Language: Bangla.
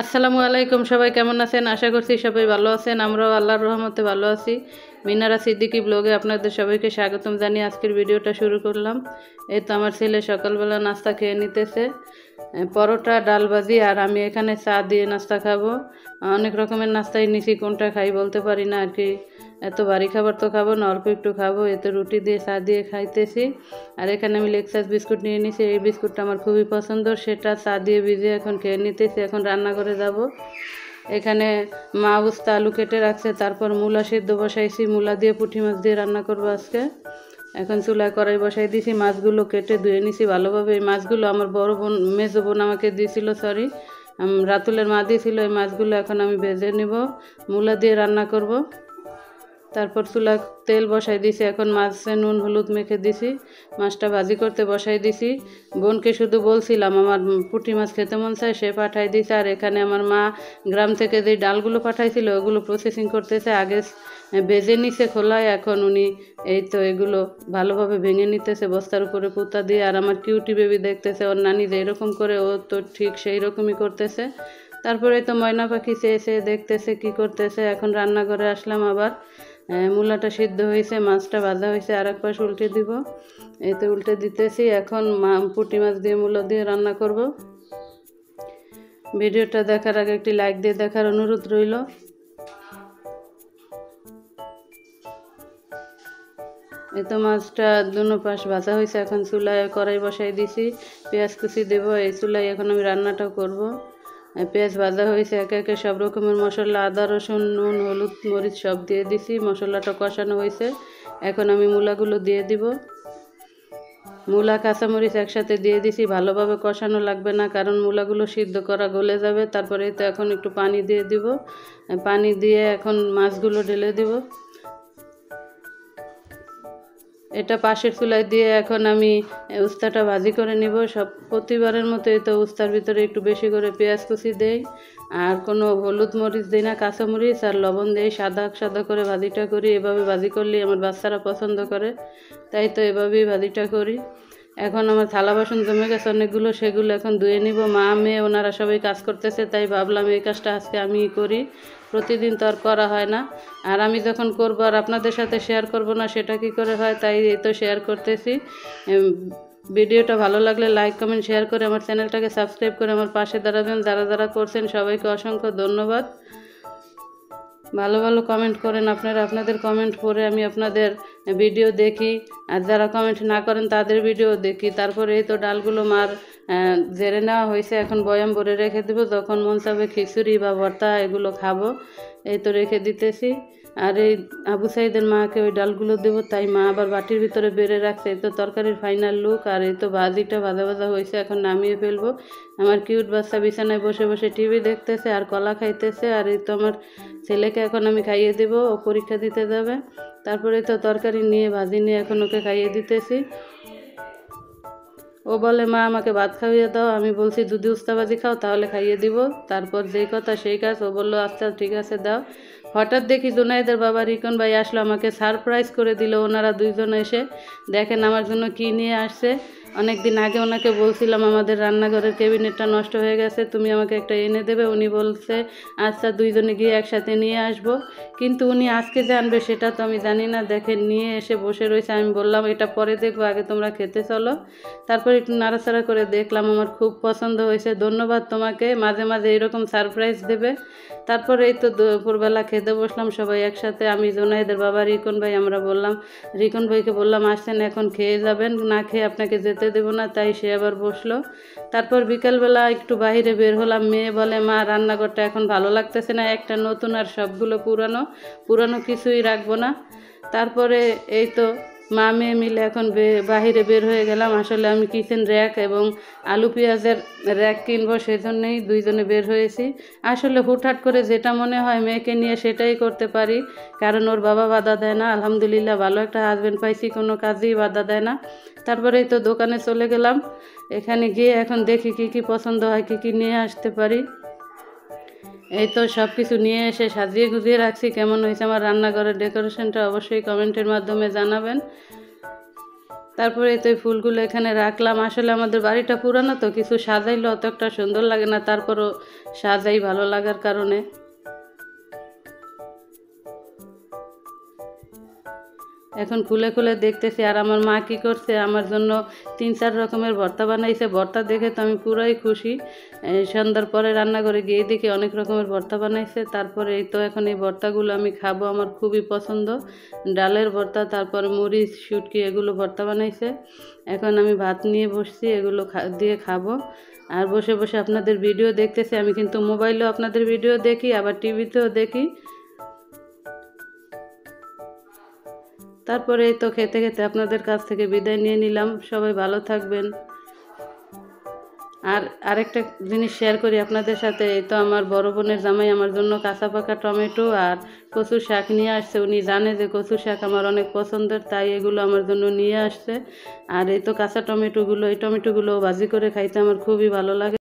আসসালামু আলাইকুম, সবাই কেমন আছেন? আশা করছি সবাই ভালো আছেন। আমরাও আল্লাহর রহমতে ভালো আছি। মিনারা সিদ্দিকী ব্লগে আপনাদের সবাইকে স্বাগতম জানিয়ে আজকের ভিডিওটা শুরু করলাম। এই তো আমার ছেলে সকালবেলা নাস্তা খেয়ে নিতেছে, পরোটা ডাল ভাজি, আর আমি এখানে চা দিয়ে নাস্তা খাবো। অনেক রকমের নাস্তাই নিছি, কোনটা খাই বলতে পারি না আর কি। এত ভারী খাবার তো খাবো না, অল্প একটু খাবো। এতে রুটি দিয়ে চা দিয়ে খাইতেছি। আর এখানে আমি লেক্সাস বিস্কুট নিয়ে নিছি, এই বিস্কুটটা আমার খুবই পছন্দ, সেটা চা দিয়ে ভিজে এখন খেয়ে নিতেছি। এখন রান্নাঘরে যাব। এখানে মা উস্তা আলু কেটে রাখছে, তারপর মূলা সিদ্ধ বসাইছি, মূলা দিয়ে পুঁটি মাছ দিয়ে রান্না করবো আজকে। এখন চুলায় কড়াই বসাই দিয়েছি, মাছগুলো কেটে ধুয়ে নিছি ভালোভাবে। এই মাছগুলো আমার বড় বোন, মেজো বোন আমাকে দিয়েছিল, সরি রাতুলের মা দিয়েছিল। এই মাছগুলো এখন আমি ভেজে নেব, মূলা দিয়ে রান্না করব। তারপর চুলা তেল বসাই দিছি, এখন মাছে নুন হলুদ মেখে দিছি, মাছটা ভাজি করতে বসাই দিছি। বোনকে শুধু বলছিলাম আমার পুঁটি মাছ খেতে মন চায়, সে পাঠাই দিছে। আর এখানে আমার মা গ্রাম থেকে যে ডালগুলো পাঠাইছিল ওগুলো প্রসেসিং করতেছে। আগে ভেজে নিছে খোলায়, এখন উনি এই তো এগুলো ভালোভাবে ভেঙে নিতেছে বস্তার উপরে পুঁতা দিয়ে। আর আমার কিউটি বেবি দেখতেছে ওর নানি যে এরকম করে, ও তো ঠিক সেই রকমই করতেছে। তারপরে তো ময়না পাখি চেয়ে দেখতেছে কি করতেছে। এখন রান্নাঘরে আসলাম আবার। মূলাটা সিদ্ধ হয়েছে, মাছটা ভাজা হয়েছে, আর এক পাশ উল্টে দিব। এতে উল্টে দিতেছি। এখন পুঁটি মাছ দিয়ে মূলা দিয়ে রান্না করব। ভিডিওটা দেখার আগে একটি লাইক দিয়ে দেখার অনুরোধ রইল। এই তো মাছটা দুনো পাশ ভাজা হয়েছে, এখন চুলায় কড়াই বসাই দিছি, পেঁয়াজ কুচি দেবো। এই চুলায় এখন আমি রান্নাটাও করব। পেঁয়াজ ভাজা হয়েছে, একে একে সব রকমের মশলা, আদা রসুন নুন হলুদ মরিচ সব দিয়ে দিছি। মশলাটা কষানো হয়েছে, এখন আমি মূলাগুলো দিয়ে দিব। মূলা কাঁচামরিচ একসাথে দিয়ে দিছি, ভালোভাবে কষানো লাগবে না, কারণ মূলাগুলো সিদ্ধ করা গলে যাবে। তারপরে তো এখন একটু পানি দিয়ে দিব, পানি দিয়ে এখন মাছগুলো ঢেলে দিব। এটা পাশের চুলায় দিয়ে এখন আমি উস্তাটা ভাজি করে নিব। সব প্রতিবারের মতো এই তো উস্তার ভিতরে একটু বেশি করে পেঁয়াজ কুচি দেই, আর কোনো হলুদ মরিচ দিই না, কাঁচামরিচ আর লবণ দেই, সাদা সাদা করে ভাজিটা করি। এভাবে ভাজি করলে আমার বাচ্চারা পছন্দ করে, তাই তো এভাবেই ভাজিটা করি। এখন আমার থালা বাসন জমে গেছে অনেকগুলো, সেগুলো এখন ধুয়ে নিব। মা মেয়ে ওনারা সবাই কাজ করতেছে, তাই ভাবলাম এই কাজটা আজকে আমিই করি, প্রতিদিন তো আর করা হয় না। আর আমি যখন করবো আর আপনাদের সাথে শেয়ার করব না, সেটা কি করে হয়, তাই এই তো শেয়ার করতেছি। ভিডিওটা ভালো লাগলে লাইক কমেন্ট শেয়ার করে আমার চ্যানেলটাকে সাবস্ক্রাইব করে আমার পাশে দাঁড়াবেন। যারা যারা করছেন সবাইকে অসংখ্য ধন্যবাদ। ভালো ভালো কমেন্ট করেন আপনারা, আপনাদের কমেন্ট পড়ে আমি আপনাদের ভিডিও দেখি, আর যারা কমেন্ট না করেন তাদের ভিডিও দেখি। তারপরে এই তো ডালগুলো মার জেরে নেওয়া হয়েছে, এখন বয়াম ভরে রেখে দেবো, যখন মন চাবে খিচুড়ি বা ভর্তা এগুলো খাবো। এই তো রেখে দিতেছি। আর এই আবু সাইদের মাকে ওই ডালগুলো দেবো, তাই মা আবার বাটির ভিতরে বেড়ে রাখছে। এই তো তরকারির ফাইনাল লুক। আর এই তো ভাজিটা ভাজা ভাজা হয়েছে, এখন নামিয়ে ফেলবো। আমার কিউট বাচ্চা বিছানায় বসে বসে টিভি দেখতেছে আর কলা খাইতেছে। আর এই তো আমার ছেলেকে এখন আমি খাইয়ে দেবো, ও পরীক্ষা দিতে যাবে। তারপরে তো তরকারি নিয়ে ভাজি নিয়ে এখন ওকে খাইয়ে দিতেছি। ও বলে মা আমাকে ভাত খাইয়ে দাও, আমি বলছি যদি উস্তা ভাজি খাও তাহলে খাইয়ে দিব। তারপর যেই কথা সেই কাজ, ও বললো আচ্ছা ঠিক আছে দাও। হঠাৎ দেখি জুনাইদের বাবা রিকন ভাই আসলো, আমাকে সারপ্রাইজ করে দিল। ওনারা দুইজন এসে দেখেন আমার জন্য কি নিয়ে আসছে। অনেক দিন আগে ওনাকে বলছিলাম আমাদের রান্নাঘরের ক্যাবিনেটটা নষ্ট হয়ে গেছে, তুমি আমাকে একটা এনে দেবে। উনি বলছে আচ্ছা দুইজনে গিয়ে একসাথে নিয়ে আসবো। কিন্তু উনি আজকে জানবে সেটা তো আমি জানি না। দেখেন নিয়ে এসে বসে রয়েছে, আমি বললাম এটা পরে দেখবো, আগে তোমরা খেতে চলো। তারপর একটু নাড়াচাড়া করে দেখলাম, আমার খুব পছন্দ হয়েছে। ধন্যবাদ তোমাকে, মাঝে মাঝে এরকম সারপ্রাইজ দেবে। তারপরে এই তো দুপুরবেলা খেতে বসলাম সবাই একসাথে। আমি জোনাইদের বাবা রিকন ভাই, আমরা বললাম রিকন ভাইকে বললাম আসছেন এখন খেয়ে যাবেন, না খেয়ে আপনাকে যেতে দেবো না, তাই সে আবার বসলো। তারপর বিকালবেলা একটু বাইরে বের হলাম। মেয়ে বলে মা রান্নাঘরটা এখন ভালো লাগতেছে না, একটা নতুন আর সবগুলো পুরানো, পুরানো কিছুই রাখবো না। তারপরে এই তো মা মেয়ে মিলে এখন বাহিরে বের হয়ে গেলাম। আসলে আমি কিচেন র্যাক এবং আলু পেঁয়াজের র্যাক কিনবো, সেজন্যই দুইজনে বের হয়েছি। আসলে হুটহাট করে যেটা মনে হয় মেয়েকে নিয়ে সেটাই করতে পারি, কারণ ওর বাবা বাধা দেয় না। আলহামদুলিল্লাহ ভালো একটা হাজব্যান্ড পাইছি, কোনো কাজেই বাধা দেয় না। তারপরেই তো দোকানে চলে গেলাম। এখানে গিয়ে এখন দেখি কি কি পছন্দ হয়, কি কি নিয়ে আসতে পারি। এই তো সব কিছু নিয়ে এসে সাজিয়ে গুজিয়ে রাখছি। কেমন হয়েছে আমার রান্নাঘরের ডেকোরেশনটা অবশ্যই কমেন্টের মাধ্যমে জানাবেন। তারপরে তো এই ফুলগুলো এখানে রাখলাম। আসলে আমাদের বাড়িটা পুরানো তো, কিছু সাজাইলে অত একটা সুন্দর লাগে না, তারপরও সাজাই ভালো লাগার কারণে। এখন খুলে খুলে দেখতেছি। আর আমার মা কি করছে, আমার জন্য 3-4 রকমের ভর্তা বানাইছে। ভর্তা দেখে তো আমি পুরাই খুশি। সন্ধ্যার পরে রান্নাঘরে গিয়ে দেখি অনেক রকমের ভর্তা বানাইছে। তারপরে এই তো এখন এই ভর্তাগুলো আমি খাবো, আমার খুবই পছন্দ। ডালের ভর্তা, তারপরে মরিচ, শুটকি, এগুলো ভর্তা বানাইছে। এখন আমি ভাত নিয়ে বসছি, এগুলো দিয়ে খাবো। আর বসে বসে আপনাদের ভিডিও দেখতেছি। আমি কিন্তু মোবাইলেও আপনাদের ভিডিও দেখি, আবার টিভিতেও দেখি। তারপরে এই তো খেতে খেতে আপনাদের কাছ থেকে বিদায় নিয়ে নিলাম। সবাই ভালো থাকবেন। আর আরেকটা জিনিস শেয়ার করি আপনাদের সাথে। এই তো আমার বড় বোনের জামাই আমার জন্য কাঁচা পাকা টমেটো আর কচুর শাক নিয়ে আসছে। উনি জানে যে কচুর শাক আমার অনেক পছন্দের, তাই এগুলো আমার জন্য নিয়ে আসছে। আর এই তো কাঁচা টমেটোগুলো, এই টমেটোগুলো ভাজি করে খাইতে আমার খুবই ভালো লাগে।